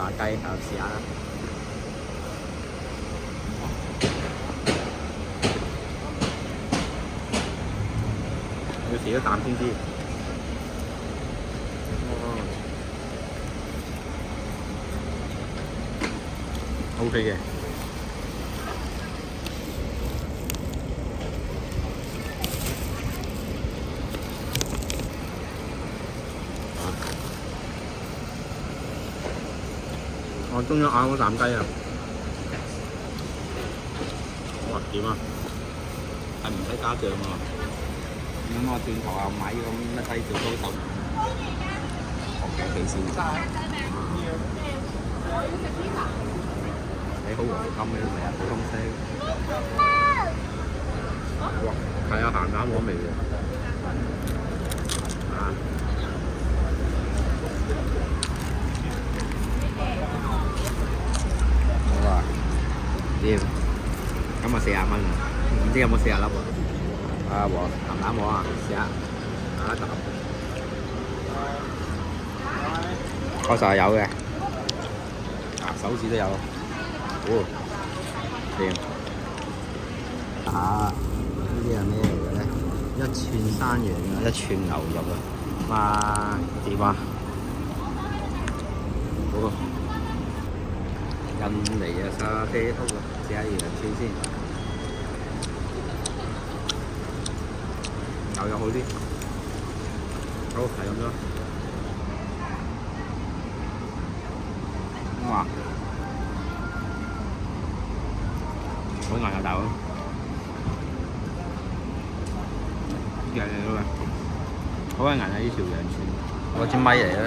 炸雞，就試下啦。要試一啖先知。OK 嘅。我終於咬嗰啖雞啊！哇，點啊？係唔使加醬喎。咁我轉頭又買咁乜雞條高手，學嘅幾先。你好黃金嘅味啊，普通色。哇，係啊，鹹蛋黃味嘅。啊！哇！掂，咁啊40蚊啊，唔知有冇40粒喎？啊黃鹹蛋黃啊，試下打一啖。確實係有嘅，手指都有。哦，掂。啊！呢啲係咩嚟嘅咧？一串山羊啊，一串牛肉啊，哇！點啊？哦！印尼嘅沙爹屋啊，試下羊串先，牛肉好啲。好，係咁多。哇！好牛有豆，靚嚟㗎，好鬼硬啊！呢條羊串，嗰支咪嚟嘅。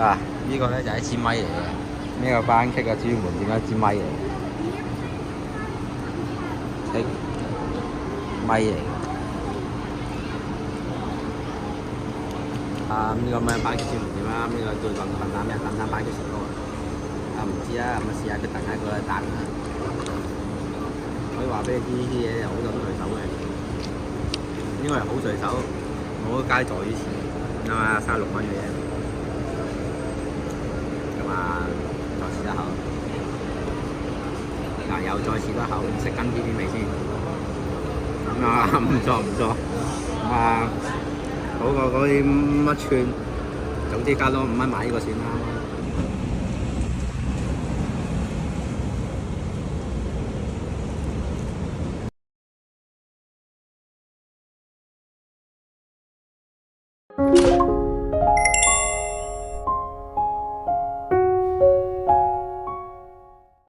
啊！呢個咧就係一支咪嚟嘅。呢個班戟嘅專門點解支咪嚟？誒，咪嚟。啊！呢個咩班戟專門點啊？呢個對燉蛋咩？燉蛋班戟食多啊！啊唔知啊，咁啊試下佢燉一個蛋啊！可以話俾你知，呢啲嘢好準隨手嘅，應該係好隨手，我街座以前啱啊36蚊嘅啫。咁啊〜再試一口，嗱又再試多口，食緊啲味先。咁啊唔錯唔錯，咁啊好過嗰啲乜串，總之加多5蚊買呢個算啦。